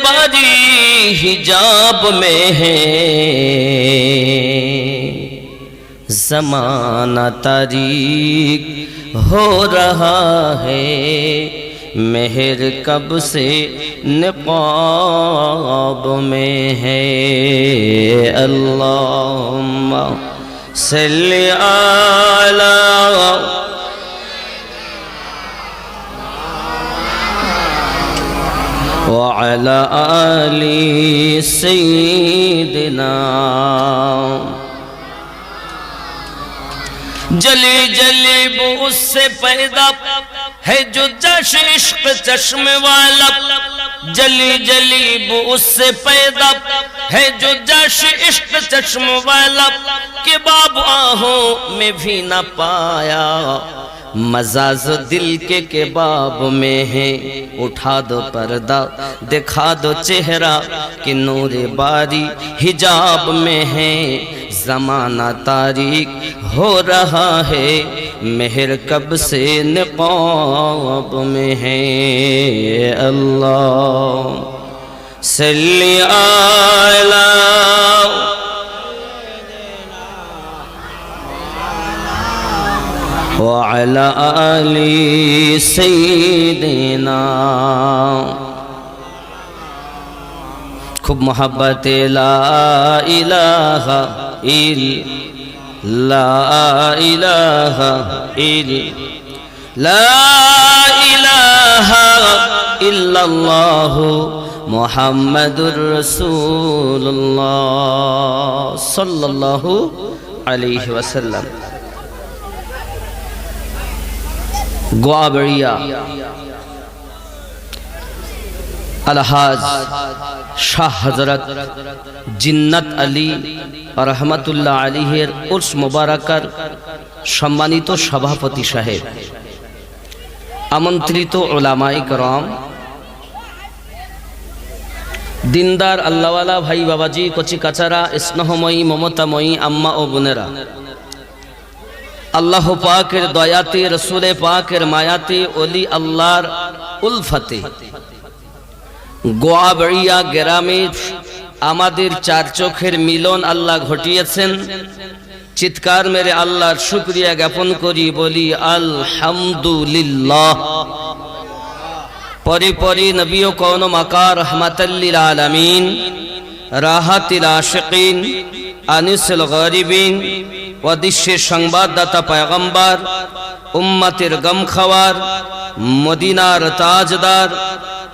बारी हिजाब में है, ज़माना तारीक हो रहा है, मेहर कब से निक़ाब में है। अल्लाहुम्मा सल्ली अला व अला आलि सय्यिदिना। जली जली वो उससे पैदा है जो जश इश्क चश्मे वाला, जली जली वो उससे पैदा है जो जश इश्क चश्मे वाला, के बाब आहों में भी न पाया, मजाज दिल के केबाब में है। उठा दो पर्दा दिखा दो चेहरा कि नूर बारी हिजाब में है, ज़माना तारीक हो रहा है, मेहर कब से निक़ाब में है। अल्लाह सल्ली अला व अला आलि सय्यिदिना। खूब मोहब्बत ला इलाहा ला इलाहा इल्लल्लाहु मुहम्मदुर रसूलुल्लाह सल्लल्लाहु अलैहि वसल्लम। गोआबड़िया अलहाज शाह हजरत जिन्नत अली रहमतुल्लाह अलैहिर उर्स मुबारकर सम्मानित सभापति साहेब, আমন্ত্রিত উলামায়ে কেরাম, দিনদার আল্লাহওয়ালা ভাই বাবাজি, কচি কাচারা, স্নেহময়ী মমতাময়ী আম্মা ও বোনেরা, আল্লাহ পাকের দয়াতে, রসুলে পাকের মায়াতে, ওলি আল্লাহর উলফাতে গোয়াবড়িয়া গ্রামে আমাদের চার চোখের মিলন আল্লাহ ঘটিয়েছেন। চিৎকার মেরে আল্লাহর শুকরিয়া জ্ঞাপন করি, বলি আলহামদুলিল্লাহ। পরে পরে নবী ও কওন মাকা রহমাতাল লিল আলামিন, রাহাতিল আশিকিন, আনিসুল গরিবিন, ওয়াদিশের সংবাদদাতা পয়গম্বর, উম্মতের গম খাওয়ার, মদিনার তাজদার,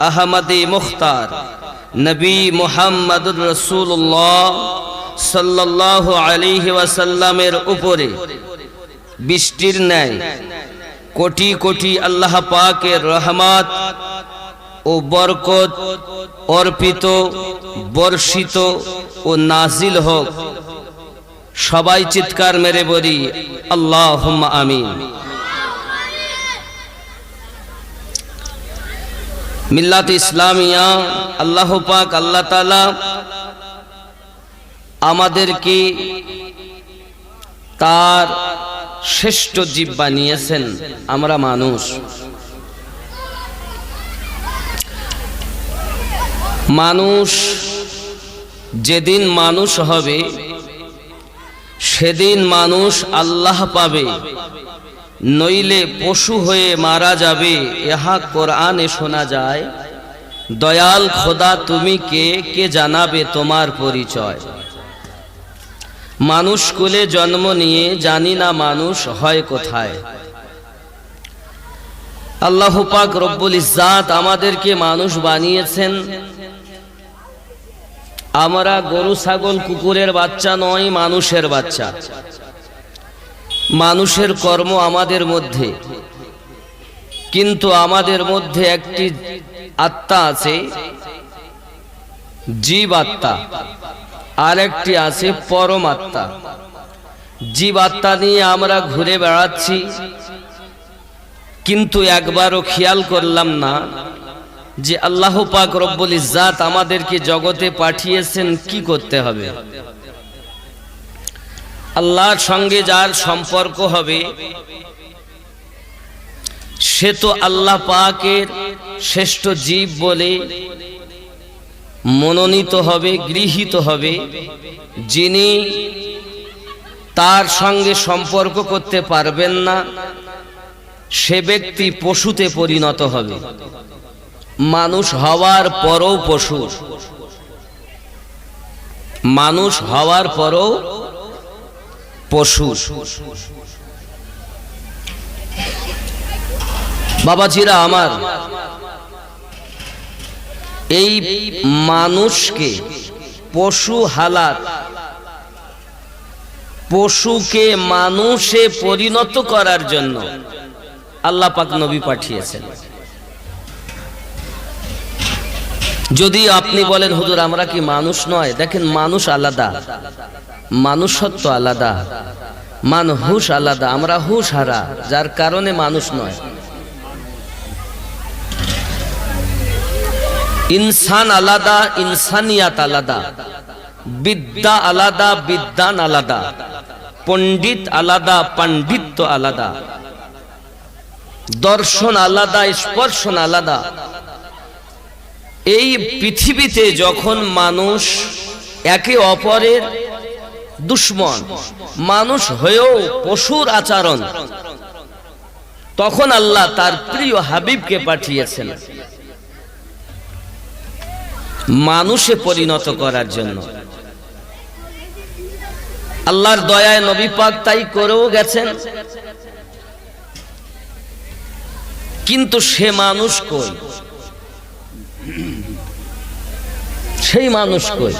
আহমদে মুখতার, নবী মুহাম্মদুর রাসূলুল্লাহ সাল্লাল্লাহু আলাইহি ওয়াসাল্লামের উপরে বৃষ্টির ন্যায় কোটি কোটি আল্লাহ পাকের রহমত ও বরকত অর্পিত, বর্ষিত ও নাজিল হোক। সবাই চিৎকার মেরে বলি আল্লাহুম্মা আমিন। মিল্লাত ইসলামিয়া, আল্লাহ পাক আল্লাহ তাআলা আমাদেরকে তার শ্রেষ্ঠ জীব বানিয়েছেন। আমরা মানুষ, মানুষ যেদিন মানুষ হবে সেদিন মানুষ আল্লাহ পাবে, নইলে পশু হয়ে মারা যাবে। ইহা কোরআনে শোনা যায়, দয়াল খোদা তুমি কে, কে জানাবে তোমার পরিচয়। মানুষ কুলে জন্ম নিয়ে জানি না মানুষ হয় কোথায়। আল্লাহ পাক রব্বুল ইজ্জাত আমাদেরকে মানুষ বানিয়েছেন। আমরা গরু ছাগল কুকুরের বাচ্চা নয়, মানুষের বাচ্চা। মানুষের কর্ম আমাদের মধ্যে, কিন্তু আমাদের মধ্যে একটি আত্মা আছে, জীব আত্মা, আর একটি আছে পরমাত্মা। জীব আত্মা নিয়ে আমরা ঘুরে বেড়াচ্ছি, কিন্তু একবারও খেয়াল করলাম না যে আল্লাহ পাক রব্বুল ইজ্জাত আমাদেরকে জগতে পাঠিয়েছেন কি করতে হবে। আল্লাহর সঙ্গে যার সম্পর্ক হবে সে তো আল্লাহ পাকের শ্রেষ্ঠ জীব বলে মনোনীত হবে, গৃহীত হবে, যিনি তার সঙ্গে সম্পর্ক করতে পারবেন না সে ব্যক্তি পশুতে পরিণত হবে। মানুষ হওয়ার পরও পশু, মানুষ হওয়ার পরও পশু। বাবাজিরা আমার, এই মানুষকে পশু হালাত, পশুকে মানুষে পরিণত করার জন্য আল্লাহ পাক নবী পাঠিয়েছেন। যদি আপনি বলেন হুজুর আমরা কি মানুষ নয়, দেখেন মানুষ আলাদা, মানুষত্ব আলাদা, মানহুস আলাদা, আমরা হুশ হারা, যার কারণে মানুষ নয়। ইনসান আলাদা, ইনসানিয়াত আলাদা, বিদ্যা আলাদা, বিদ্যান আলাদা, পণ্ডিত আলাদা, পাণ্ডিত্য আলাদা, দর্শন আলাদা, স্পর্শন আলাদা। এই পৃথিবীতে যখন মানুষ একে অপরের দুশ্মন, মানুষ হয়েও পশুর আচরণ, তখন আল্লাহ তার প্রিয় হাবিবকে পাঠিয়েছেন মানুষে পরিণত করার জন্য। আল্লাহর দয়ায় নবী পাক তাই করেও গেছেন। কিন্তু সে মানুষ কই, সেই মানুষ কই?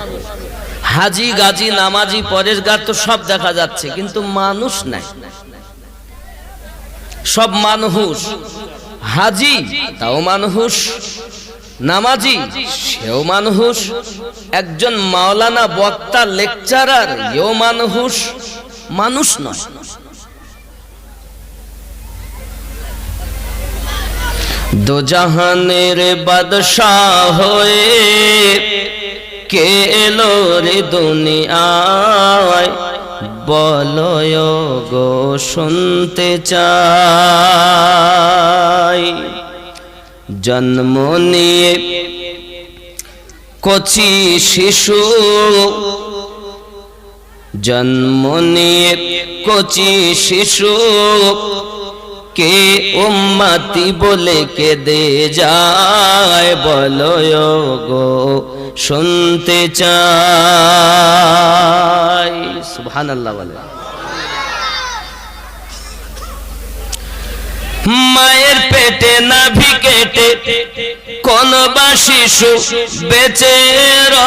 হাজি গাজী নামাজি পরেশগার তো সব দেখা যাচ্ছে, কিন্তু মানুষ নাই। সব মানুষ, হাজি তাও মানুষ, নামাজি সেও মানুষ, একজন মাওলানা বক্তা লেকচারার এও মানুষ, মানুষ নয়। দো জাহানের বাদশাহ হয়ে কে এলো রে দুনিয়ায়, বলো গো শুনতে চাই। জন্ম নিয়ে কচি শিশু, জন্ম নিয়ে কচি শিশু, কে উম্মতি বলে কেঁদে যায়, বলো গো শুনতে চাই। সুবহানাল্লাহ বলে। মায়ের পেটে নাভি কেটে কোন বা শিশু বেঁচে রয়,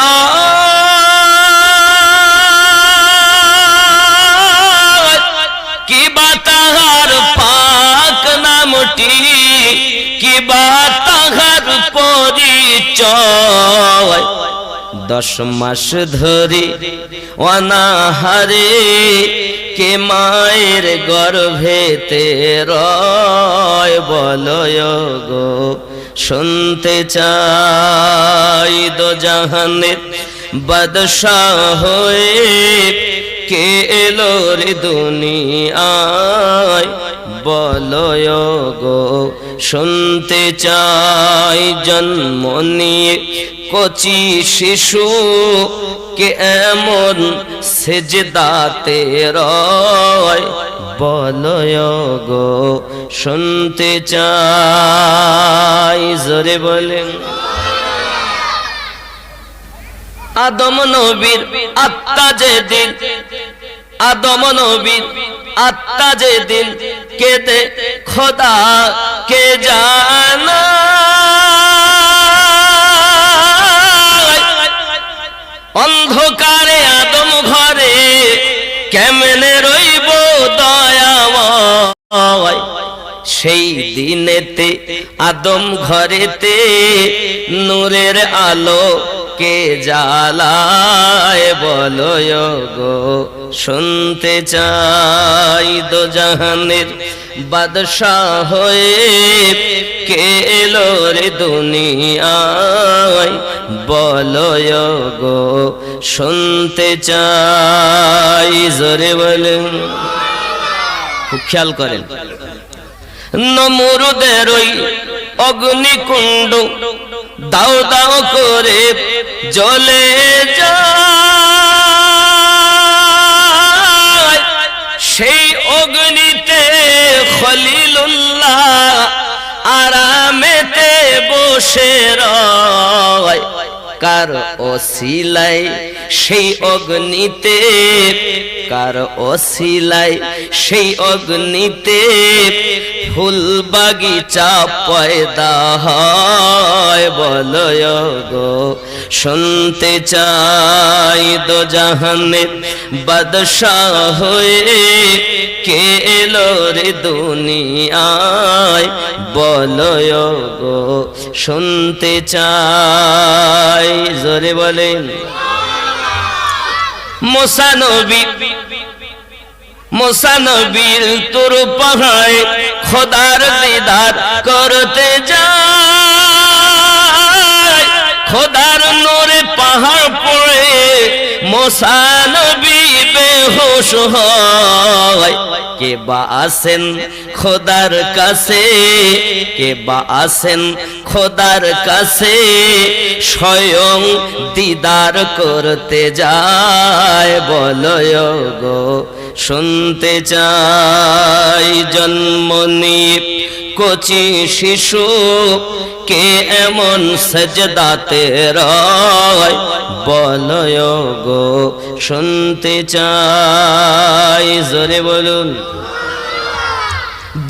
কি বা তাহার পাক নামটি, কি বা তাহার পরিচয়। 10 মাস ধরে অনাহারে কে মায়ের গর্ভেতে রয়, বলো গো শুনতে চাই। দো জাহানের বাদশাহ হয়ে কে এলো রে দুনিয়ায়, বলো গো শুনতে চাই। জন্ম নিয়ে কচি শিশু কে এমন সেজদাতে রয়, বলো গো শুনতে চাই। জোরে বলেন। আদম নবীর আত্মা যেদিন, আদম নবীর আত্মা যেদিন কেঁদে খোদা কে জানা, অন্ধকারে আদম ঘরে কেমনে রইব দয়াময়। সেই দিনেতে আদম ঘরেতে নূরের আলো কে জ্বালায়, বলো গো শুনতে চাই। দো জাহানের বাদশাহ হয়ে কে এলো রে দুনিয়ায়, বলো গো শুনতে চাই। জোরে বলেন। খুব খেয়াল করেন। নমরুদের ওই অগ্নিকুণ্ড দাও দাও করে জ্বলে যায় সেই অগ্নিতে খলিলুল্লাহ আরামেতে বসে রয় কার ওসিলায় সেই অগ্নিতে কার ওসিলায় সেই অগ্নিতে ফুল বাগিচা পয়দা হয় বলো গো শুনতে চাই দো জাহানের বাদশাহ হয়ে কে এলো রে দুনিয়ায় বলো গো শুনতে চাই জোরে বলেন মুসা নবীর তোর পাহাড়ে খোদার দিদার করতে যায় খোদার নূরে পাহাড় পড়ে মুসা নবী বেহুশ হয় কে বা আসেন খোদার কাছে কে বা আসেন খোদার কাছে স্বয়ং দিদার করতে যায় বলো গো শুনতে চাই জন্ম নিয়ে কচি শিশু কে এমন সাজদাতে রয় বলো গো শুনতে চাই জোরে বলুন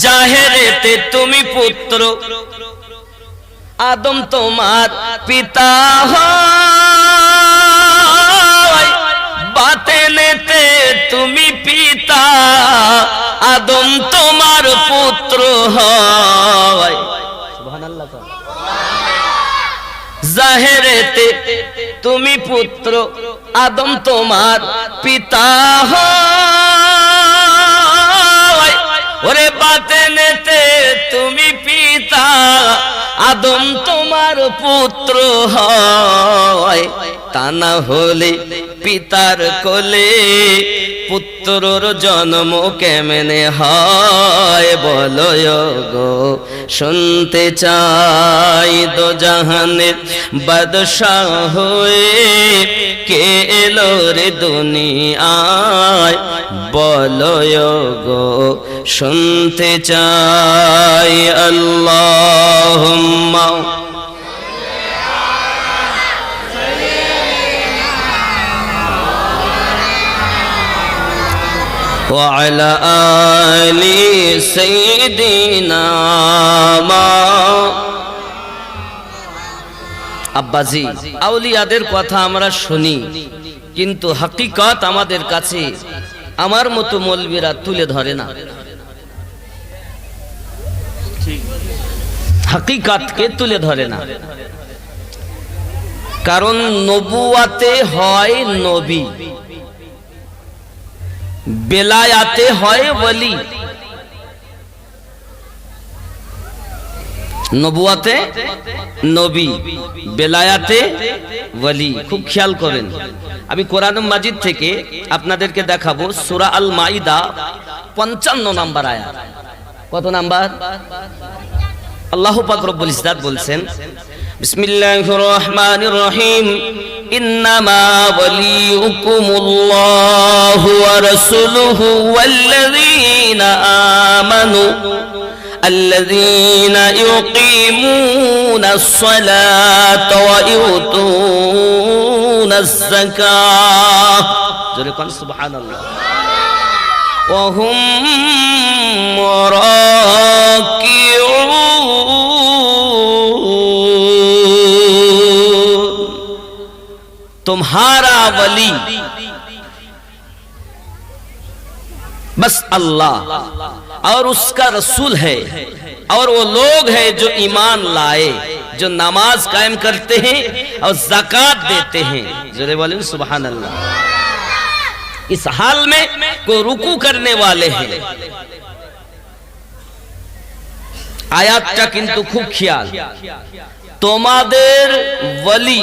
জাহেরেতে তুমি পুত্র আদম তোমার পিতা হয় বাতেনেতে তুমি পিতা আদম তোমার পুত্র হয় সুবহানাল্লাহ জাহেরেতে তুমি পুত্র আদম তোমার পিতা হয় ওরে বাতেনেতে তুমি পিতা আদম তোমার পুত্র হয় তা না হলে পিতার কোলে পুত্রর জন্ম কেমনে হয় বলো গো শুনতে চাই দো জাহানের বাদশাহ হয়ে কে এলো রে দুনিয়ায় বলো গো শুনতে চাই আল্লাহুম্মা وعلى آل سيدنا আব্বাজি আউলিয়াদের কথা আমরা শুনি কিন্তু হাকিকত আমাদের কাছে আমার মতো মৌলবীরা তুলে ধরে না হাকিকতকে তুলে ধরে না কারণ নবুয়াতে হয় নবী বেলায়াতে হয় ওলি নবুয়াতে নবী বেলায়াতে ওলি খুব খেয়াল করেন আমি কোরআন মাজিদ থেকে আপনাদেরকে দেখাবো সূরা আল মাইদা 55 নম্বর আয়াত কত নাম্বার আল্লাহ পাক রব্বুল ইজ্জত বলছেন বিসমিল্লাহির রহমানির রহিম ইন্নামা ওয়ালিয়ুকুমুল্লাহু ওয়া রাসূলুহু ওয়াল্লাযীনা আমানু الذين يقيمون الصلاة ويؤتون الزكاة سبحان الله وهم راكعون तुम्हारा वली बस अल्लाह और उसका रसूल है और वो लोग हैं जो ईमान लाए जो नमाज कायम करते हैं और ज़कात देते हैं जोरे बोले सुभान अल्लाह इस हाल में कोई रुकू करने वाले हैं आयातটা কিন্তু খুব খেয়াল তোমাদের ওলি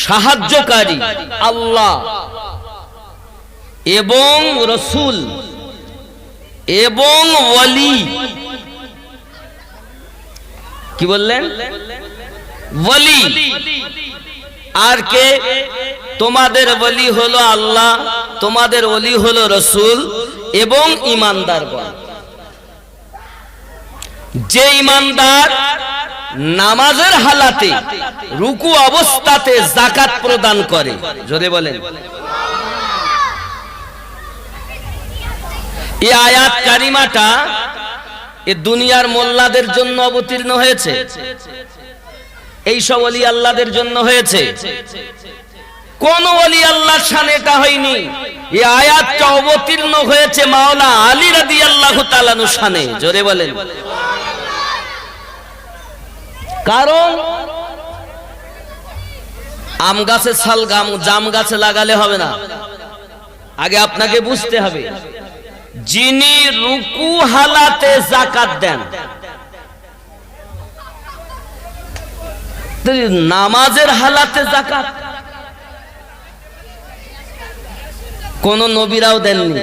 সাহায্যকারী আল্লাহ এবং রসুল এবং ওলি কি বললেন ওলি আর কে? তোমাদের ওলি হলো আল্লাহ, তোমাদের ওলি হলো রাসূল এবং ঈমানদারগণ। যে ঈমানদার নামাজের হালাতে রুকু অবস্থাতে যাকাত প্রদান করে, জোরে বলেন। এই আয়াত কারিমাটা এ দুনিয়ার মোল্লাদের জন্য অবতীর্ণ হয়েছে, এই সব ওলি আল্লাহদের জন্য হয়েছে। কোন ওলি আল্লাহর শানে এটা হয়নি। এই আয়াতটা অবতীর্ণ হয়েছে মাওলা আলী রাদিয়াল্লাহু তাআলা আনহু শানে, জোরে বলেন। কারণ আম গাছে ছাল জাম গাছে লাগালে হবে না, আগে আপনাকে বুঝতে হবে যিনি রুকু হালাতে যাকাত দেন, নামাজের হালাতে যাকাত কোন নবীরাও দেননি।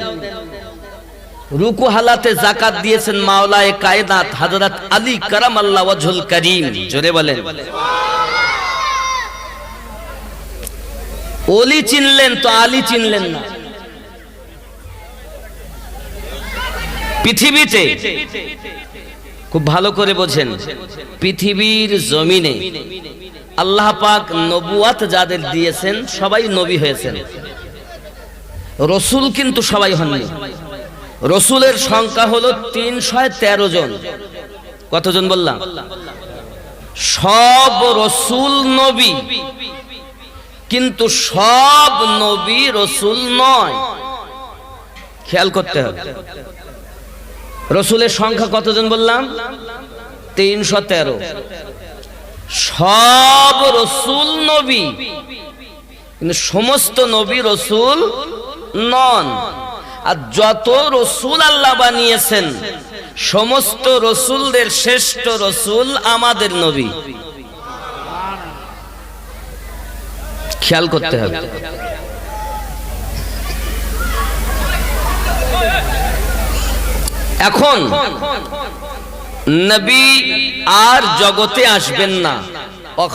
রুকু হালাতে যাকাত দিয়েছেন মাওলায়ে কায়নাত হযরত আলী কারামাল্লাহু ওয়াজহুল কারীম, জোরে বলেন। ওলি চিনলেন তো আলী চিনলেন না। পৃথিবীতে খুব ভালো করে বোঝেন, পৃথিবীর জমিনে আল্লাহ পাক নবুয়াত যাদের দিয়েছেন সবাই নবী হয়েছেন, রসুল কিন্তু সবাই হননি। রসুলের সংখ্যা হলো 313 জন। কতজন বললাম? সব রসুল নবী, কিন্তু সব নবী রসুল নয়, খেয়াল করতে হবে। রসুলের সংখ্যা কতজন বললাম? 313। সব রসুল নবী, কিন্তু সমস্ত নবী রসুল নন। আর যত রসুল আল্লাহ বানিয়েছেন সমস্ত রসুলদের শ্রেষ্ঠ রসুল আমাদের নবী, খেয়াল করতে হবে। এখন নবী আর জগতে আসবেন না,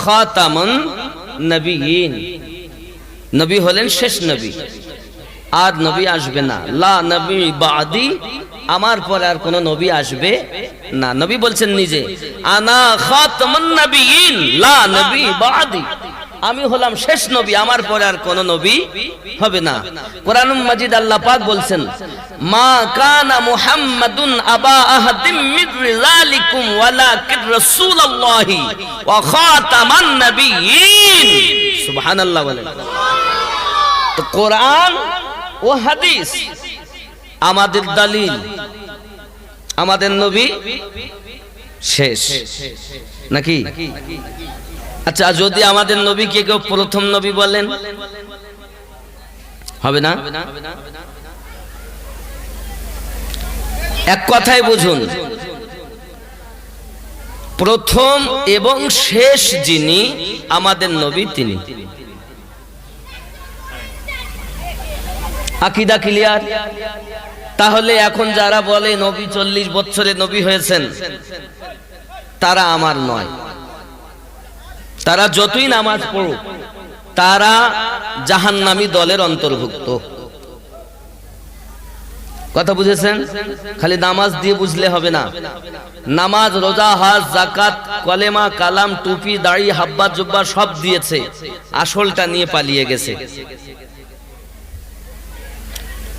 খাতামুন নবিয়্যিন, নবী হলেন শেষ নবী, আর নবী আসবে না। লা নবী বাদি, আমার পরে আর কোন নবী আসবে না। নবী বলছেন নিজে, আনা খাতামুন নবিয়্যিন লা নবী বাদি, আমি হলাম শেষ নবী, আমার পরে আর কোন নবী হবে না। কোরআনুল মাজিদ আল্লাহ পাক বলছেন, মা কানা মুহাম্মাদুন আবা আহাদিম মির রিজালিকুম ওয়ালাকিন রাসূলুল্লাহি ওয়া খাতামান নবিয়্যিন। সুবহানাল্লাহ বলেন। তো কোরআন ও হাদিস আমাদের দলিল, আমাদের নবী শেষ নাকি? আচ্ছা, যদি আমাদের নবীকে কেউ প্রথম নবী বলেন হবে না? এক কথায় বুঝুন, প্রথম এবং শেষ যিনি আমাদের নবী তিনি। আকীদা ক্লিয়ার? তাহলে এখন যারা বলে নবী 40 বছরে নবী হয়েছেন, তারা আমার নয়। তারা যতই নামাজ পড়ুক তারা জাহান্নামী দলের অন্তর্ভুক্ত। কথা বুঝেছেন? খালি নামাজ দিয়ে বুঝলে হবে না। নামাজ, রোজা, হজ, যাকাত, কলেমা, কালাম, টুপি, দাড়ি, হাব্বা জুব্বা সব দিয়েছে, আসলটা নিয়ে পালিয়ে গেছে।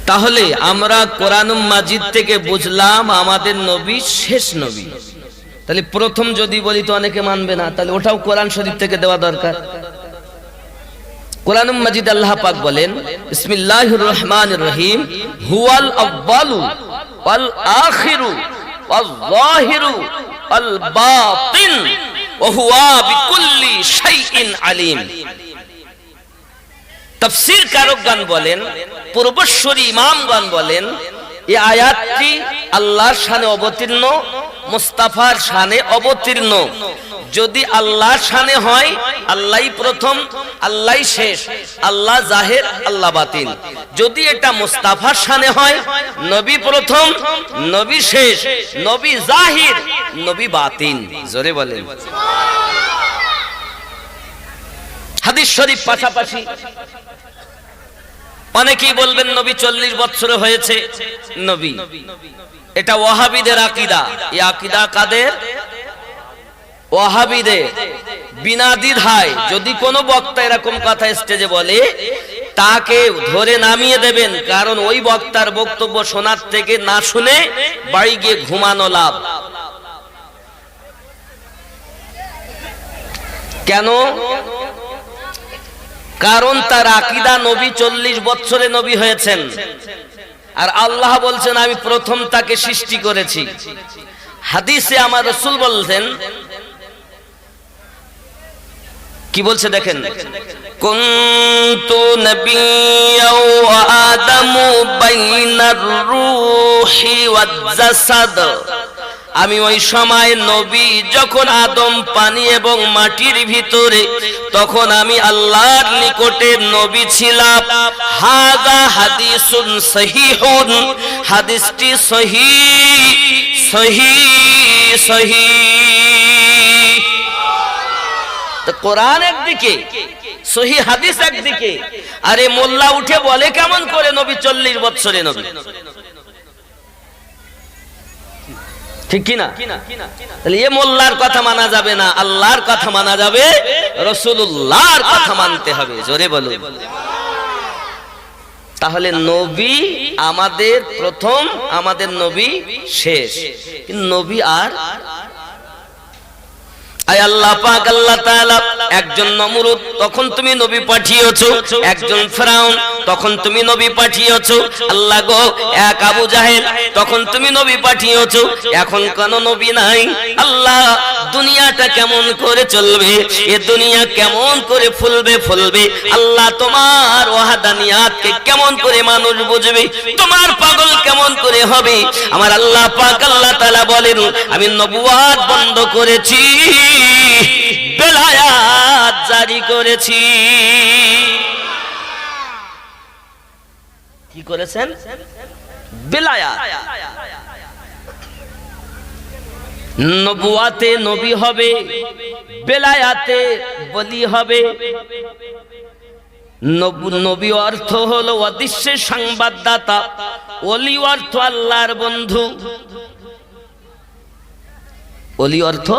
তাহলে আমরা কোরআনুল মাজিদ থেকে বুঝলাম আমাদের নবী শেষ নবী। তাহলে প্রথম যদি বলি তো অনেকে মানবে না, তাহলে ওটাও কোরআন শরীফ থেকে দেওয়া দরকার। কোরআনুল মাজিদ আল্লাহ পাক বলেন, বিসমিল্লাহির রহমানির রহিম, হুয়াল আউয়ালু ওয়াল আখিরু ওয়াল যাহিরু ওয়াল বাতিন ওয়া হুয়া বিকুল্লি শাইইন আলিম। তাফসীর কারকগণ বলেন, পূর্বশ্বরী ইমামগণ বলেন, এই আয়াতটি আল্লাহর শানে অবতীর্ণ, মুস্তাফার শানে অবতীর্ণ। যদি আল্লাহর শানে হয়, আল্লাহই প্রথম, আল্লাহই শেষ, আল্লাহ জাহির, আল্লাহ বাতিন। যদি এটা মুস্তাফার শানে হয়, নবী প্রথম, নবী শেষ, নবী জাহির, নবী বাতিন। জোরে বলেন। হাদিস শরীফ পাশাপাশি। অনেকেই বলবেন নবী 40 বছর হয়েছে নবী, এটা ওয়াহাবিদের আকীদা। এই আকীদা কাদের? ওয়াহাবিদের। বিনা দ্বিধায় যদি কোনো বক্তা এরকম কথা স্টেজে বলে তাকে ধরে নামিয়ে দেবেন, কারণ ওই বক্তার বক্তব্য শোনার থেকে না শুনে বাড়ি গিয়ে ঘুমানো লাভ। কেন? কারণ তার আকীদা নবী 40 বছরে নবী হয়েছেন, আর আল্লাহ বলছেন আমি প্রথম তাকে সৃষ্টি করেছি। হাদিসে আমার রাসূল বলছেন, কি বলছে দেখেন, কুনতু নাবিয়্যা ওয়া আদামু বাইনার রূহি ওয়াজ জাসাদ। আমি ওই সময় নবী, যখন আদম পানি এবং মাটির ভিতরে, তখন আমি আল্লাহর নিকটে নবী ছিলাম। হাযা হাদিসুন সহিহুন, হাদিসটি সহিহ সহিহ সহিহ। তো কোরআন একদিকে, সহিহ হাদিস একদিকে, আরে মোল্লা উঠে বলে কেমন করে নবী 40 বছরে নবী? ঠিক কি না? তাহলে এ মোল্লার কথা মানা যাবে না, আল্লাহর কথা মানা যাবে, রাসূলুল্লাহর কথা মানতে হবে। জোরে বলুন। তাহলে নবী আমাদের প্রথম, আমাদের নবী শেষ। কিন্তু নবী আর আয় আল্লাহ পাক আল্লাহ তাআলা, একজন নমরুদ তখন তুমি নবী পাঠিয়েছো, একজন ফিরাউন তখন তুমি নবী পাঠিয়েছো। আল্লাহ গো, এক আবু জাহেল তখন তুমি নবী পাঠিয়েছো, এখন কেন নবী নাই? আল্লাহ, দুনিয়াটা কেমন করে চলবে, এ দুনিয়া কেমন করে ফুলবে? আল্লাহ, তোমার ওয়াহদানিয়াতকে কেমন করে মানুষ বুঝবে? তোমার পাগল কেমন করে হবে? আমার আল্লাহ পাক আল্লাহ তাআলা বলেন, আমি নবুয়াত বন্ধ করেছি, বেলায়াত জারি করেছি। কি করেছেন? বেলায়াত। নবুয়াতে নবী হবে, বেলায়াতে বলি হবে। নবী অর্থ হলো অদৃশ্যের সংবাদদাতা, ওলি অর্থ আল্লাহর বন্ধু। ওলি অর্থ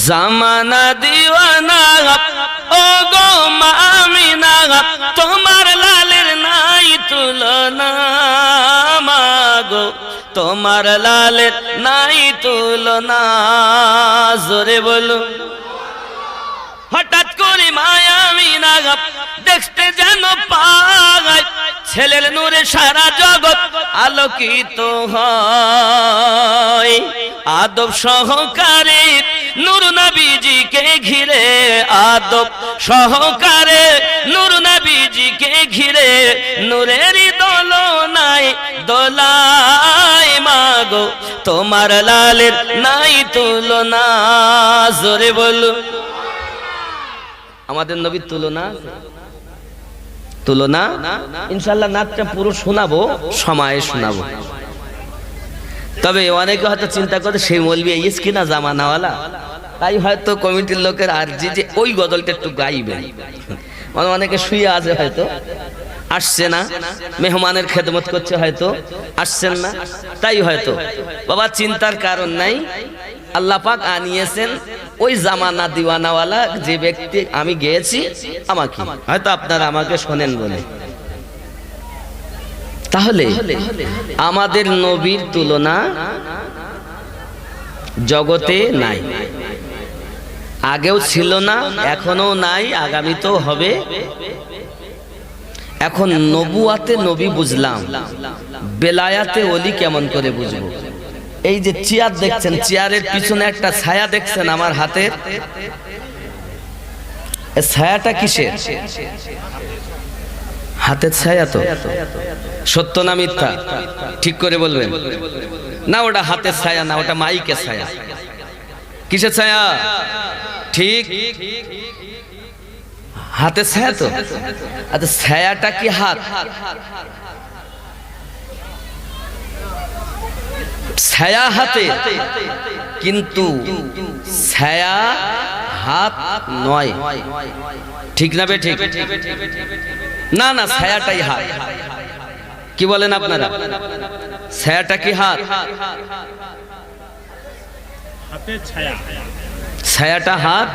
জামানা দিওয়ানা, ও গো মা আমিনা, তোমার লালের নাই তুলনা। মাগো, তোমার লালের নাই তুলনা। জোরে বলো। হঠাৎ করে মায়া আমিনা দেখতে যেন পায়, ছেলের নূরে সারা জগৎ আলোকিত হয়। আদব সহকারে নূর নবীজিকে ঘিরে, আদব সহকারে নূর নবীজিকে ঘিরে, নূরের দোলনায় দোলায়। মাগো, তোমার লালের নাই তুলনা। জোরে বলো। আমাদের নবীর তুলনা ইনশাআল্লাহ নাতটা পুরো শোনাবো, সময়ে শোনাবো। তবে অনেকে হয়তো চিন্তা করে সেই মৌলবি ইস কিনা জামানাওয়ালা, তাই হয়তো কমিটির লোকের আরজি যে ওই গজলটা একটু গাইবেন। অনেকে শুয়ে আছে, হয়তো আসছে না, মেহমানের খেদমত করছে, হয়তো আসছেন না, তাই হয়তো। বাবা, চিন্তার কারণ নাই। আল্লাহ পাক আনিয়েছেন ওই জামানা দিওয়ানাওয়ালা যে ব্যক্তি আমি গেয়েছি, আমাকে হয়তো আপনারা আমাকে শোনেন বলে। তাহলে আমাদের নবীর তুলনা জগতে নাই, আগেও ছিল না, এখনো নাই, আগামীতেও হবে। এখন নবুয়াতে নবী বুঝলাম, বেলায়াতে ওলি কেমন করে বুঝবো? এই যে চেয়ার দেখছেন, চেয়ারের পিছনে একটা ছায়া দেখছেন আমার হাতের, ছায়াটা কিসের? হাতের ছায়া তো। সত্য না মিথ্যা? ঠিক করে বলবেন। না, ওটা হাতের ছায়া না, ওটা মাইকের ছায়া। কিসের ছায়া? ঠিক, হাতের ছায়া তো। আচ্ছা, ছায়াটা কি হাত? ছায়া হাতে, কিন্তু ছায়া হাত নয়। ঠিক না বে ঠিক? না না, ছায়াটাই হাত। কি বলেন আপনারা? ছায়াটা কি হাত? ছায়াটা হাত।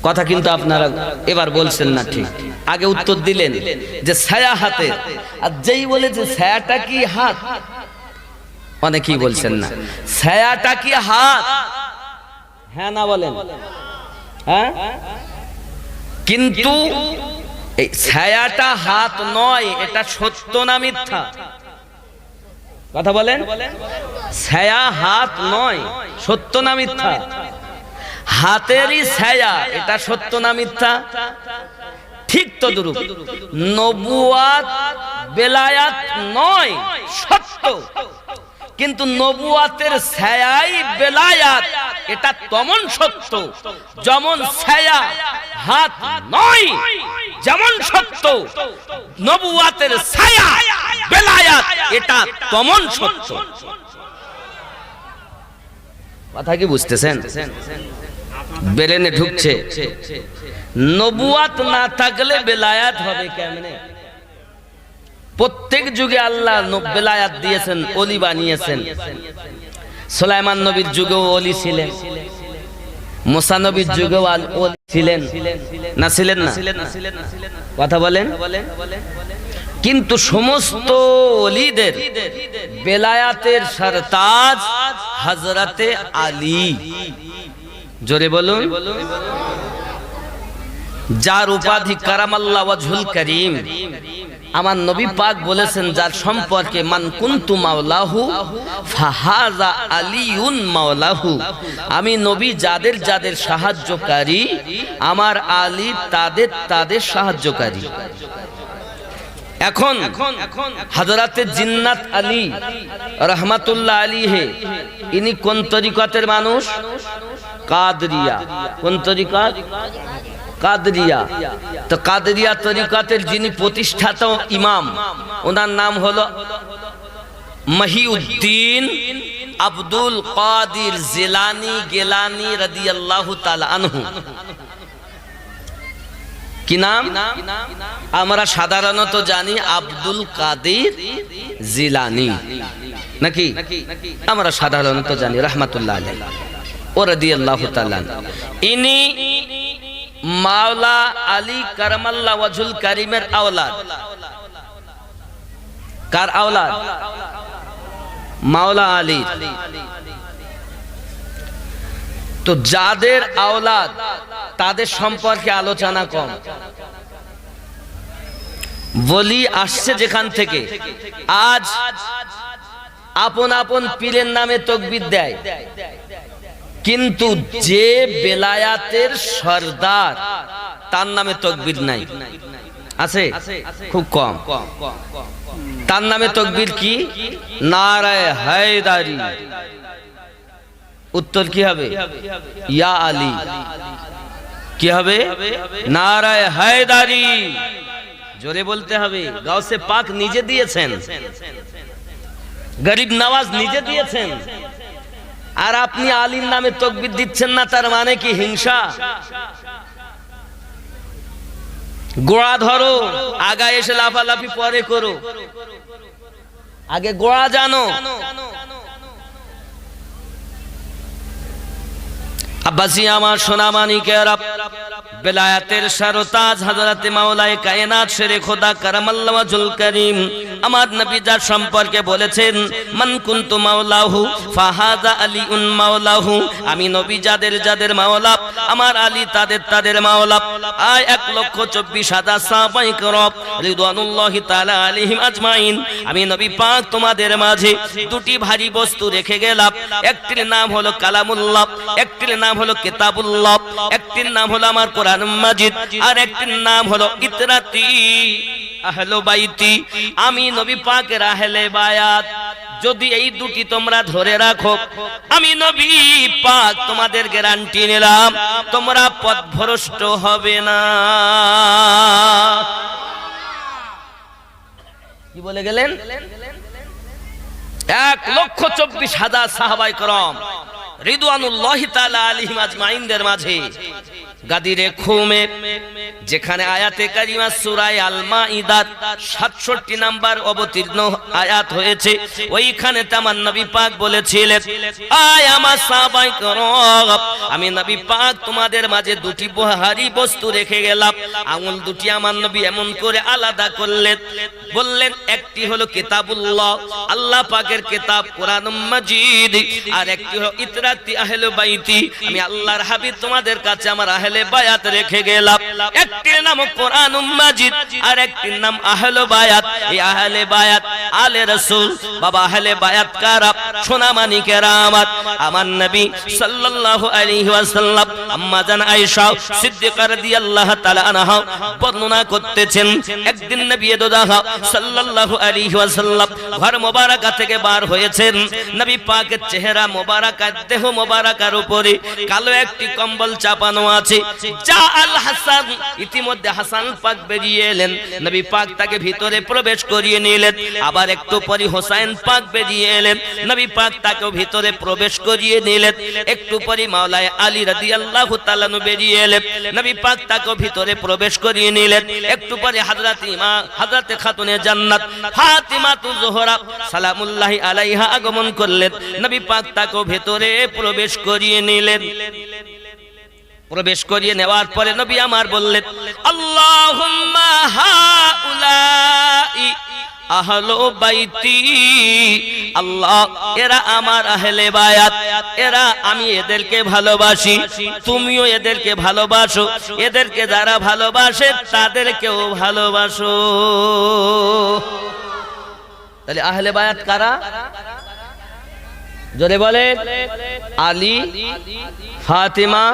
কথা কিন্তু আপনারা এবার বলছেন না ঠিক। আগে উত্তর দিলেন যে ছায়া হাতে, আর যেই বলে যে ছায়াটা কি হাত, অনেকেই বলছেন না ছায়াটা কি হাত। হ্যাঁ না বলেন? হ্যাঁ, কিন্তু এই ছায়াটা হাত নয়, এটা সত্য না মিথ্যা? কথা বলেন। ছায়া হাত নয়, সত্য না মিথ্যা? হাতেরই ছায়া, এটা সত্য না মিথ্যা? ঠিক তদ্রূপ নবুয়াত বেলায়াত নয়, সত্য, কিন্তু নবুয়াতের ছায়াই বেলায়াত, এটা তেমন সত্য যেমন ছায়া হাত নয়, যেমন সত্য নবুয়াতের ছায়া বেলায়াত, এটা তেমন সত্য। কথা কি বুঝতেছেন? ব্রেনে ঢুকছে? নবুয়াত না থাকলে বেলায়াত হবে কেমনে? প্রত্যেক যুগে আল্লাহ বেলায়াত দিয়েছেন, ওলি বানিয়েছেন। সুলাইমান নবীর যুগেও ওলি ছিলেন, মুসা নবীর যুগেও ওলি ছিলেন, না ছিলেন না? কথা বলেন। কিন্তু সমস্ত ওলিদের বেলায়াতের সরতাজ হযরতে আলী। জোরে বলুন। যার উপাধি কারামাল্লাহ ওয়াজহুল করিম। আমার নবী পাক বলেছেন, যার সম্পর্কে মান কুনতু মাওলাহু ফাহাযা আলিউন মাওলাহু, আমি নবী যাদের যাদের সাহায্যকারী, আমার আলী তাদের তাদের সাহায্যকারী। এখন হযরতে জিন্নাত আলী রহমাতুল্লাহ আলাইহি, ইনি কোন তরিকতের মানুষ? কাদরিয়া। কোন তরিকত? কাদরিয়া। তো কাদরিয়া তরিকতের যিনি প্রতিষ্ঠাতা ইমাম, ওনার নাম হলো মহিউদ্দিন আব্দুল কাদির জিলানী গিলানী রাদিয়াল্লাহু তাআলা আনহু। কি নাম? আমরা সাধারণত জানি আব্দুল কাদির জিলানী, নাকি? আমরা সাধারণত জানি রাহমাতুল্লাহ আলাইহি ও রাদিয়াল্লাহু তাআলা। ইনি মাওলা আলী কারামাল্লাহ ওয়াজহুল কারিমের আওলাদ। কার আওলাদ? মাওলা আলী। তো যাদের আওলাদ তাদের সম্পর্কে আলোচনা কম। বলি আসছে যেখান থেকে, আজ আপন আপন পীরের নামে তাকবীর দেয়, কিন্তু যে বেলায়াতের সরদার তার নামে তাকবীর নাই। আছে? খুব কম। তার নামে তাকবীর কি? নারায়ে হায়দারি। উত্তর কি হবে? ইয়া আলী। কি হবে? নারায়ে হায়দারি। জোরে বলতে হবে। গাউসে পাক নিজে দিয়েছেন, গরিব নওয়াজ নিজে দিয়েছেন, আর আপনি আলীর নামে তাকবীর দিচ্ছেন না, তার মানে কি হিংসা? গোড়া ধরো, আগা এসে লাফালাফি পরে করো, আগে গোড়া জানো। আব্বাসী আমার সোনামানিকেরা, বেলায়াতের সরতাজ হযরতে মাওলায়ে কায়নাত শেরে খোদা কারামাল্লাহু ওয়াজহুল কারীম আমার নবী যার সম্পর্কে বলেছেন, মান কুনতু মাওলাহু ফাহাযা আলিউন মাওলাহু, আমি নবী যাদের যাদের মাওলা, আমার আলী তাদের তাদের মাওলা। আয় 1,24,000 সাহাবায়ে কেরাম রিদওয়ানুল্লাহি তাআলা আলাইহিম আজমাইন, আমি নবী পাক তোমাদের মাঝে দুটি ভারী বস্তু রেখে গেলাম। একটির নাম হলো কালামুল্লাহ, একটির নাম হলো কিতাবুল্লাহ, একটির নাম হলো আমার কোরআন মাজিদ, আর একটির নাম হলো ইতরাতি আহলে বাইতি, আমি নবী পাকের আহলে বায়াত। যদি এই দুটি তোমরা ধরে রাখো, আমি নবী পাক তোমাদের গ্যারান্টি নিলাম, তোমরা পথভ্রষ্ট হবে না। কি বলে গেলেন? 1,24,000 সাহাবায়ে কেরাম রিদওয়ানুল্লাহি তাআলা আলাইহিম আজমাইনদের মাঝে গাদিরে খুমে, যেখানে আয়াতে কারিমা সূরা আল মাইদার 67 নাম্বার অবতীর্ণ আয়াত হয়েছে, ওইখানে আমার নবী পাক বলেছিলেন, আয় আমার সাহাবায়ে কেরাম, আমি নবী পাক তোমাদের মাঝে দুটি ভারী বস্তু রেখে গেলাম। আঙুল দুটি আমার নবী এমন করে আলাদা করলেন, বললেন একটি হলো কিতাবুল্লাহ, আল্লাহ পাকের কিতাব কোরআনুল মাজিদ, আর একটি হলো ইতরাতি আহলে বাইতি, আমি আল্লাহর হাবিব তোমাদের কাছে আমার আহলে বায়াত রেখে গেলাম। একটির নাম কোরআনুল মাজিদ আর একটির নাম আহলে বায়াত। এই আহলে বায়াত আলে রাসূল, বাবা আহলে বায়াত কারা? সোনামানি কেরামাত। আমার নবী সাল্লাল্লাহু আলাইহি ওয়াসাল্লাম আম্মা জান আয়েশা সিদ্দিকা রাদিয়াল্লাহু তাআলা আনহা বর্ণনা করতেছেন, একদিন নবী দোদাহা সাল্লাল্লাহু আলাইহি ওয়াসাল্লাম ঘর মোবারকা থেকে বার হয়েছেন। নবী পাকের চেহারা মোবারকা, দেহ মোবারকার উপরে কালো একটি কম্বল চাপানো আছে। যা আল হাসান, ইতিমধ্যে হাসান পাক বেরিয়ে এলেন, নবী পাক তাকে ভিতরে প্রবেশ করিয়ে নিলেন। আবার একটু পরে হোসেন পাক বেরিয়ে এলেন, নবী পাক তাকে ভিতরে প্রবেশ করিয়ে নিলেন। একটু পরে মাওলানা আলী রাদিয়াল্লাহু তাআলা বেরিয়ে এলেন, নবী পাক তাকে ভিতরে প্রবেশ করিয়ে নিলেন। একটু পরে হযরতে খাতুনে জান্নাত ফাতিমাতুজ জোহরা সালামুল্লাহি আলাইহা আগমন করলেন, নবী পাক তাকে ভিতরে প্রবেশ করিয়ে নিলেন। প্রবেশ করিয়ে নেওয়ার পরে নবী আমার বললেন, আল্লাহুম্মা হাউলাই আহলু বাইতি, আল্লাহ এরা আমার আহলে বায়াত, এরা আমি এদেরকে ভালোবাসি, তুমিও এদেরকে ভালোবাসো, এদেরকে যারা ভালোবাসে তাদেরকেও ভালোবাসো। তাহলে আহলে বায়াত কারা? জোরে বলে, আলী, ফাতিমা,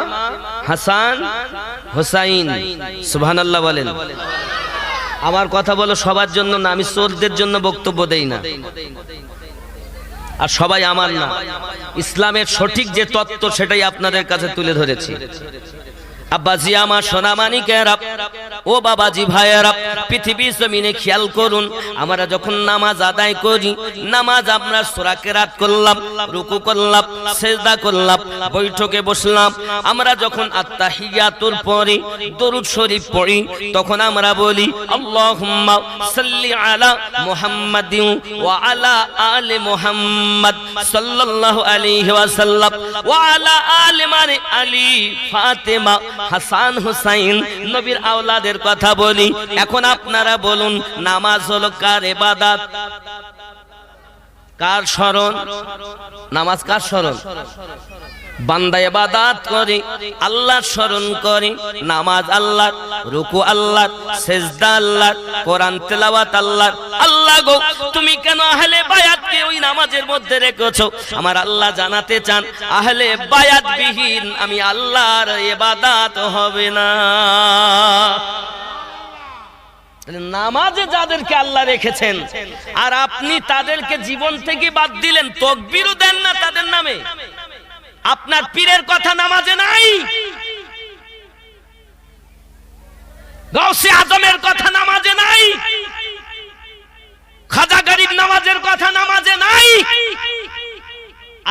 হাসান, হুসাইন। সুবহানাল্লাহ বলেন। আমার কথা বলো সবার জন্য না, আমি চোরদের জন্য বক্তব্য দেই না, আর সবাই আমার না। ইসলামের সঠিক যে তত্ত্ব সেটাই আপনাদের কাছে তুলে ধরেছি। আব্বাজি আমার সোনামানিকেরা, ও বাবাজি ভাইয়েরা, পৃথিবীর জমিনে খেয়াল করুন, আমরা যখন নামাজ আদায় করি, নামাজ আমরা সূরা কিরাত করলাম, রুকু করলাম, সিজদা করলাম, বৈঠকে বসলাম, আমরা যখন আত্তাহিয়াতুর পরে দরুদ শরীফ পড়ি, তখন আমরা বলি আল্লাহুম্মা সাল্লি আলা মুহাম্মাদিন ওয়া আলা আলি মুহাম্মাদ সাল্লাল্লাহু আলাইহি ওয়াসাল্লাম ওয়া আলা আলি মানে আলী, ফাতিমা, হাসান, হুসাইন, নবীর আওলাদের কথা বলি। এখন আপনারা বলুন, নামাজ হলো কার ইবাদত? কার স্মরণ? নামাজ কার স্মরণ? বান্দা ইবাদত করে, আল্লাহর স্মরণ করে। নামাজ আল্লাহর, রুকু আল্লাহর, সিজদা আল্লাহর, কোরআন তেলাওয়াত আল্লাহর। আল্লাহ গো, তুমি কেন আহলে বায়াতকে ওই নামাজের মধ্যে রেখেছো? আমার আল্লাহ জানাতে চান, আহলে বায়াত বিহীন আমি আল্লাহর ইবাদত হবে না। নামাজে যাদেরকে আল্লাহ রেখেছেন আর আপনি তাদেরকে জীবন থেকে বাদ দিলেন, তাকবীরও দেন না তাদের নামে। আপনার পীরের কথা নামাজে নাই, গাউসে আজমের কথা নামাজে নাই, খাজা গরিব নওয়াজের কথা নামাজে নাই,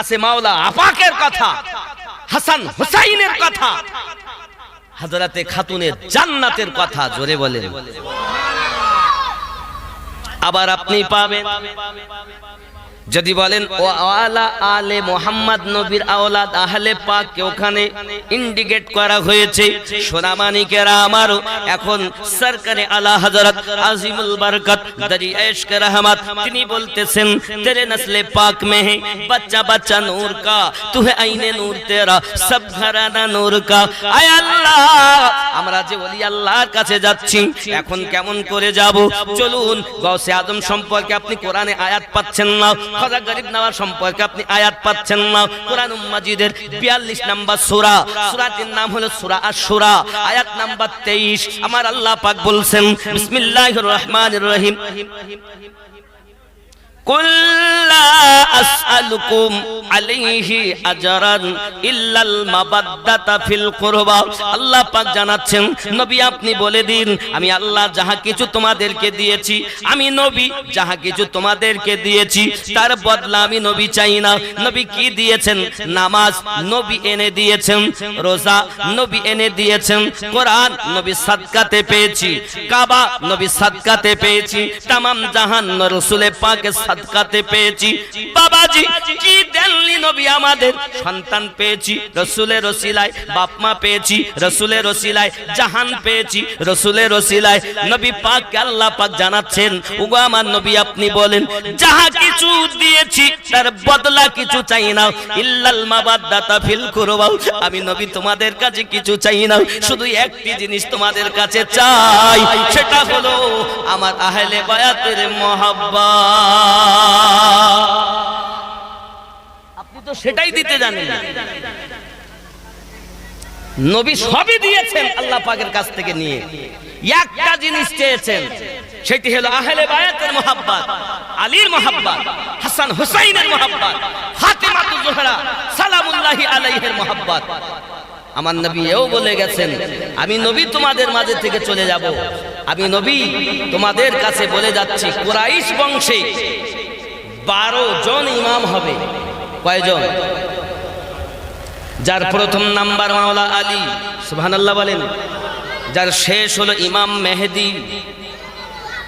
আছে মাওলা আপাকের কথা, হাসান হুসাইনের কথা, হযরতে খাতুনে জান্নাতের কথা। জোরে বলেন। আবার আপনি পাবেন, যদি বলেন ও আলা আলে মুহাম্মদ, নবীর আওলাদ আহলে পাক কে ওখানে ইন্ডিকেট করা হয়েছে। সোনামানিকেরা আমারও এখন সরকারে আলা হযরত আজিমুল বরকত দরি ইশক রহমত, তিনি বলতেছেন, তেরে নসলে পাক মে হে বচ্চা বচ্চা নূর কা, তু হে আইনে নূর তেরা, সব ঘরানা নূর কা। আয় আল্লাহ, আমরা যে ওলি আল্লাহর কাছে যাচ্ছি, এখন কেমন করে যাব? চলুন, গাউসে আজম সম্পর্কে আপনি কোরআনে আয়াত পাচ্ছেন না, খাজা গরিব নওয়াজ সম্পর্কে আপনি আয়াত পাচ্ছেন না। কোরআনুল মাজিদের 42 নম্বর সূরা, সূরাটির নাম হলো সূরা আশ-শুরা, আয়াত নাম্বার 23। আমার আল্লাহ পাক বলছেন, বিসমিল্লাহির রহমানির রহিম, কুল লা আসআলুকুম আলাইহি আজরান ইল্লাল মাবাদ্দাতা ফিল কুরবা। আল্লাহ পাক জানাচ্ছেন, নবী আপনি বলে দিন, আমি আল্লাহ যাহা কিছু তোমাদেরকে দিয়েছি, আমি নবী যাহা কিছু তোমাদেরকে দিয়েছি, তার বদলা আমি নবী চাই না। নবী কি দিয়েছেন? নামাজ নবী এনে দিয়েছেন, রোজা নবী এনে দিয়েছেন, কোরআন নবী সাদকাতে পেয়েছি, কাবা নবী সাদকাতে পেয়েছি, তামাম জাহান রাসূলে পাকের সাদকাতে পেয়েছি। বাবাজি কি দেননি নবী আমাদের? সন্তান পেয়েছি রাসূলের ওসিলায়, বাপ মা পেয়েছি রাসূলের ওসিলায়, জাহান পেয়েছি রাসূলের ওসিলায়। নবী পাককে আল্লাহ পাক জানাচ্ছেন, ওগো আমার নবী আপনি বলেন, যাহা কিছু দিয়েছি তার বদলা কিছু চাই না, ইল্লাল মাবাদ্দাতা ফিল কুরবা। আমি নবী তোমাদের কাছে কিছু চাই না, শুধু একটি জিনিস তোমাদের কাছে চাই, সেটা হলো আমার আহলে বায়াতের মহব্বত। আপনি তো সেটাই দিতে জানেন না। নবী সবই দিয়েছেন আল্লাহ পাকের কাছ থেকে নিয়ে, একটা জিনিস চেয়েছেন, সেটি হলো আহলে বায়াতের মহব্বত, আলীর মহব্বত, হাসান হুসাইনের মহব্বত, ফাতিমাতুজ জোহরা সালামুল্লাহি আলাইহির মহব্বত। আমার নবী এও বলে গেছেন, আমি নবী তোমাদের মাঝে থেকে চলে যাব, আমি নবী তোমাদের কাছে বলে যাচ্ছি, কুরাইশ বংশে 12 জন ইমাম হবে। কয়জন? যার প্রথম নাম্বার মাওলা আলী, সুবহানাল্লাহ বলেন, যার শেষ হলো ইমাম মেহেদী।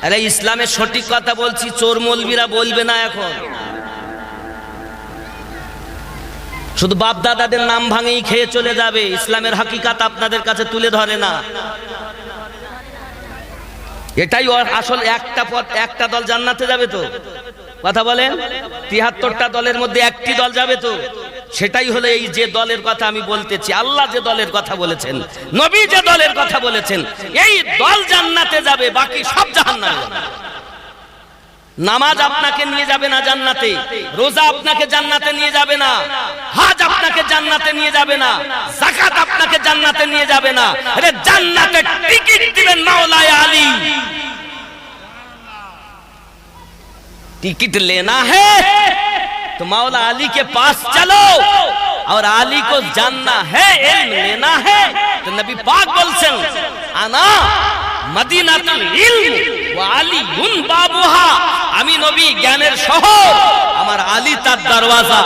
আরে ইসলামের সঠিক কথা বলছি, চোর মৌলবীরা বলবে না এখন, শুধু বাপ দাদাদের নাম ভাঙেই খেয়ে চলে যাবে, ইসলামের হাকিকাত আপনাদের কাছে তুলে ধরে না। এটাই আসল একটা পথ, একটা দল জান্নাতে যাবে তো, কথা বলেন, 73টা দলের মধ্যে একটি দল যাবে তো, সেটাই হলো এই যে দলের কথা আমি বলতেছি, আল্লাহ যে দলের কথা বলেছেন, নবী যে দলের কথা বলেছেন, এই দল জান্নাতে যাবে, বাকি সব জাহান্নামে যাবে। নামাজ আপনাকে নিয়ে যাবে না জান্নাতে, রোজা আপনাকে জান্নাতে নিয়ে যাবে না, হজ আপনাকে জান্নাতে নিয়ে যাবে না, যাকাত আপনাকে জান্নাতে নিয়ে যাবে না। আরে জান্নাতে টিকিট দিবেন মাওলায়ে আলী। टिकट लेना है तो मौला अली के पास चलो, और अली को जानना है, इल्म लेना है तो नबी पाक बोलছেন, आना मदीनातुल इल्म व अलीउन बाबुहा। আমি নবী জ্ঞানের শহর, আমার আলী তার দরওয়াজা।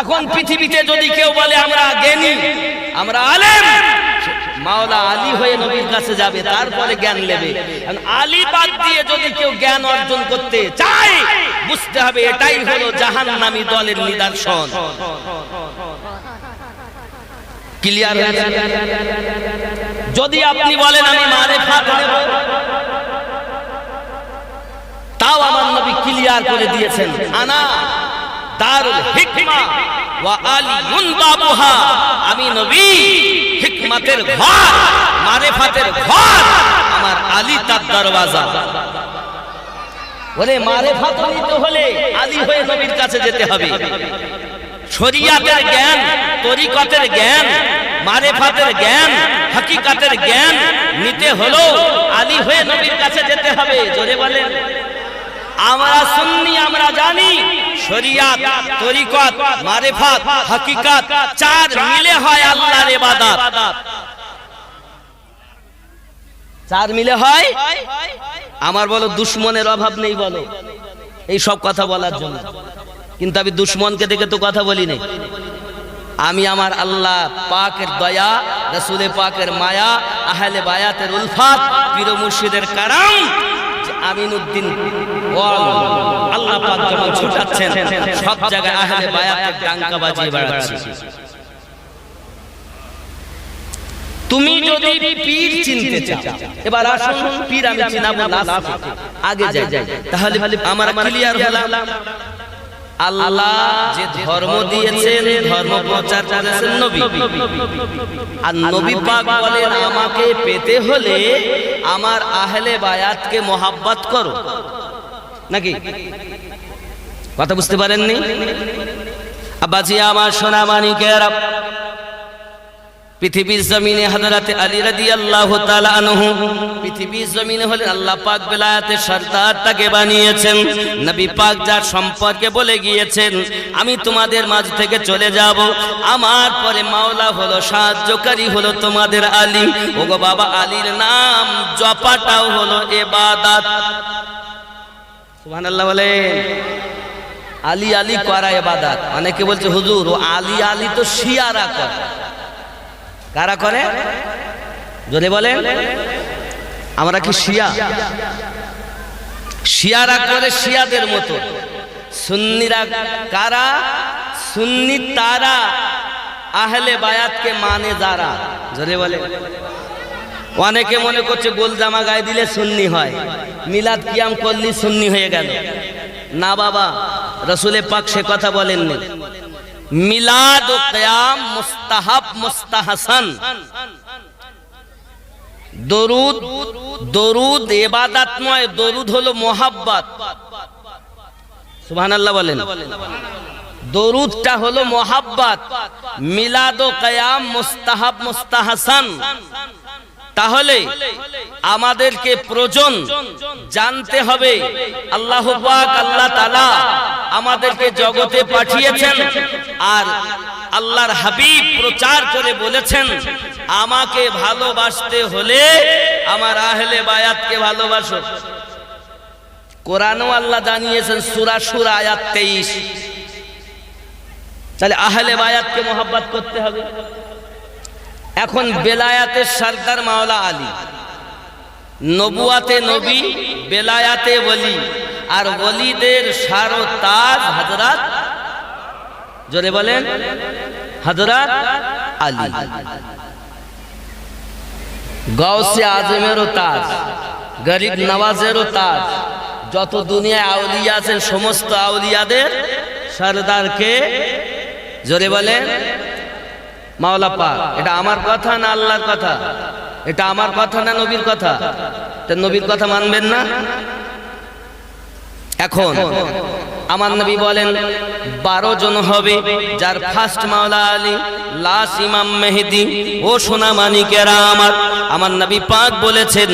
এখন পৃথিবীতে যদি কেউ বলে আমরা জ্ঞানী, আমরা আলেম, মাওলা আলী হয়ে নবীর কাছে যাবে, তারপরে জ্ঞান নেবে। আলী বাদ দিয়ে যদি কেউ জ্ঞান অর্জন করতে চায়, বুঝতে হবে এটাই হলো জাহান্নামী দলের নিদর্শন। ক্লিয়ার? যদি আপনি বলেন আমি মারিফাত নেব, তাও আমার নবী ক্লিয়ার করে দিয়েছেন, আনা দারুল হিকমা ওয়া আলিউন বাবুহা। আমি নবী হিকমতের ঘর, মারিফাতের ঘর, আমার আলী তার দরওয়াজা। বলে মারিফাত নিতে হলে আলী হয়ে নবীর কাছে যেতে হবে। শরিয়াতের জ্ঞান, তরিকতের জ্ঞান, মারিফাতের জ্ঞান, হাকিকাতের জ্ঞান নিতে হলো আলী হয়ে নবীর কাছে যেতে হবে। জোরে বলেন। আমরা সুন্নি, আমরা জানি শরিয়াত, তরিকত, মারিফাত, হাকিকাত চার মিলে হয় আল্লাহর ইবাদত। চার মিলে হয়। আমার বলো দুশমনের অভাব নেই বলো এই সব কথা বলার জন্য, কিন্তু আমি দুশমনকে দেখে তো কথা বলি নাই। আমি আমার আল্লাহ পাকের দয়া, রাসূলে পাকের মায়া, আহলে বায়াতের উলফাত, পীর মুর্শিদের কারাম, আমিনউদ্দিন আল্লাহ পাক যখন ছুটাচ্ছেন, সব জায়গায় আহলে বায়াতের ডাঙ্কা বাজিয়ে বেড়াচ্ছে। তুমি যদি পীর চিনতে চাও, এবার আসুন পীর আমি চিনাবো লাস্টে, আগে যাই, তাহলে আমার ক্লিয়ার হলো আল্লাহ যে ধর্ম দিয়েছেন, ধর্ম প্রচার করেছেন নবী, আর নবী পাক বলেন আমাকে পেতে হলে আমার আহলে বায়াতকে মহব্বত করো, নাকি? কথা বুঝতে পারেননি? আব্বাজি আমার সোনা মানিকেরা, পৃথিবীর জমিনে হযরত আলী রাদিয়াল্লাহু তাআলা আনহু পৃথিবীর জমিনে হলেন আল্লাহ পাক বেলায়েতের সরদার তাকে বানিয়েছেন। নবী পাক যার সম্পর্কে বলে গিয়েছেন, আমি তোমাদের মাঝ থেকে চলে যাব, আমার পরে মাওলা হলো, সাহায্যকারী হলো তোমাদের আলী। ওগো বাবা, আলীর নাম জপাটাও হলো ইবাদত। সুবহানাল্লাহ বলেন। আলী আলী করা ইবাদত। অনেকে বলছে হুজুর ও আলী আলী তো শিয়ারা করে। কারা করে যদি বলেন? আমরা কি শিয়া? শিয়ারা করে শিয়াদের মতো। সুন্নিরা কারা? সুন্নি তারা আহলে বায়াতকে মানে যারা। যদি বলে অনেকে মনে করছে গোল জামা গায়ে দিলে সুন্নি হয়, মিলাদ কিয়াম করলি সুন্নি হয়ে গেল। না বাবা, রাসূলে পাক সে কথা বলেননি। মিলাদ ও কিয়াম মুস্তাহাব মুস্তাহসান। দরুদ দরুদ ইবাদত নয়, দরুদ হলো মোহাব্বত। সুবহানাল্লাহ বলেন। দরুদটা হলো মোহাব্বত। মিলাদ ও কিয়াম মুস্তাহাব মুস্তাহসান। তাহলে আমাদেরকে প্রয়োজন জানতে হবে আল্লাহ পাক আল্লাহ তাআলা আমাদেরকে জগতে পাঠিয়েছেন, আর আল্লাহর হাবিব প্রচার করে বলেছেন, আমাকে ভালোবাসতে হলে আমার আহলে বায়াতকে ভালোবাসো। কোরআনও আল্লাহ জানিয়েছেন, সূরা সূরা আয়াত 23। তাহলে আহলে বায়াতকে মহব্বত করতে হবে। এখন বেলায়াতের সরদার মাওলা আলী, নবুয়াতে নবী, বেলায়াতে ওলি, আর ওলিদের সারো তাজ হযরত, জোরে বলেন, হযরত আলী। গাউসে আজমেরও তাজ, গরিব নওয়াজেরও তাজ। যত দুনিয়ায় আউলিয়া আছেন সমস্ত আউলিয়াদের সরদারকে, জোরে বলেন, মাওলা পাক। এটা আমার কথা না আল্লাহর কথা? এটা আমার কথা না নবীর কথা? তা নবীর কথা মানবেন না? এখন আমার নবী বলেন 12 জন হবে, যার ফার্স্ট মাওলা আলী, লাস্ট ইমাম মেহেদী। ও সোনা মানিকেরা আমার নবী পাক বলেছেন,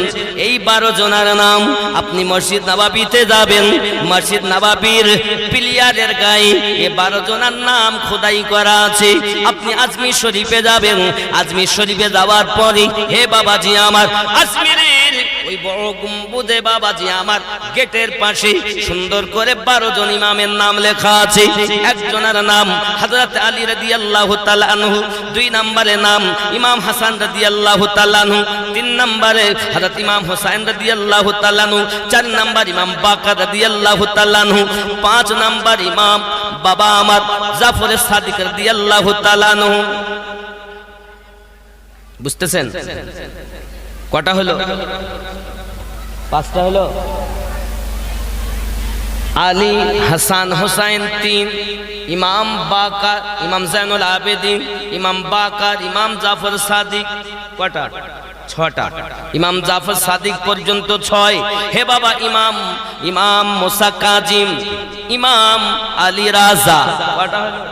এই 12 জনের নাম আপনি মসজিদ নববীতে যাবেন, মসজিদ নববীর পিলিয়ারের গায়ে এই 12 জনের নাম খোদাই করা আছে। আপনি আজমির শরীফে যাবেন, আজমির শরীফে যাওয়ার পরে হে বাবাজি আমার, আজমিরের ওই বড় গম্বুজে বাবাজি আমার গেটের পাশে সুন্দর করে 12 জন ইমামের নাম লেখা আছে। একজনের নাম হযরত আলী রাদিয়াল্লাহু তাআলা আনহু, 2 নম্বরে নাম ইমাম হাসান রাদিয়াল্লাহু তাআলা আনহু, 3 নম্বরে হযরত ইমাম হুসাইন রাদিয়াল্লাহু তাআলা আনহু, 4 নম্বর ইমাম বাকার রাদিয়াল্লাহু তাআলা আনহু, 5 নম্বর ইমাম বাবা আমার জাফর সাদিক রাদিয়াল্লাহু তাআলা আনহু। বুঝতেছেন কটা হলো? 5টা হলো। আলী, হাসান, হুসাইন 3, ইমাম বাকার, ইমাম জাইনুল আবেদিন, ইমাম বাকার, ইমাম জাফর সাদিক। কটা? 6টা। ইমাম জাফর সাদিক পর্যন্ত 6। হে বাবা, ইমাম মুসা কাজিম, ইমাম আলী রাজা। কটা হলো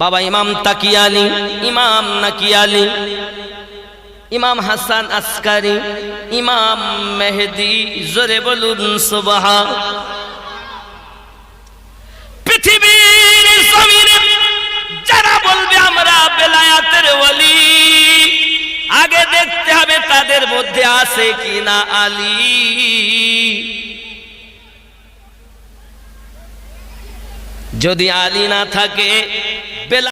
বাবা? ইমাম তাকি আলী, ইমাম নাকি আলী, ইমাম হাসান আসকারি, ইমাম মেহেদী। জোরে বলুন সুবহান। পৃথিবীর জমিনে যারা বলবে আমরা বেলায়াতের ওলি, আগে দেখতে হবে তাদের মধ্যে আছে কিনা আলী। যদি আলী না থাকে,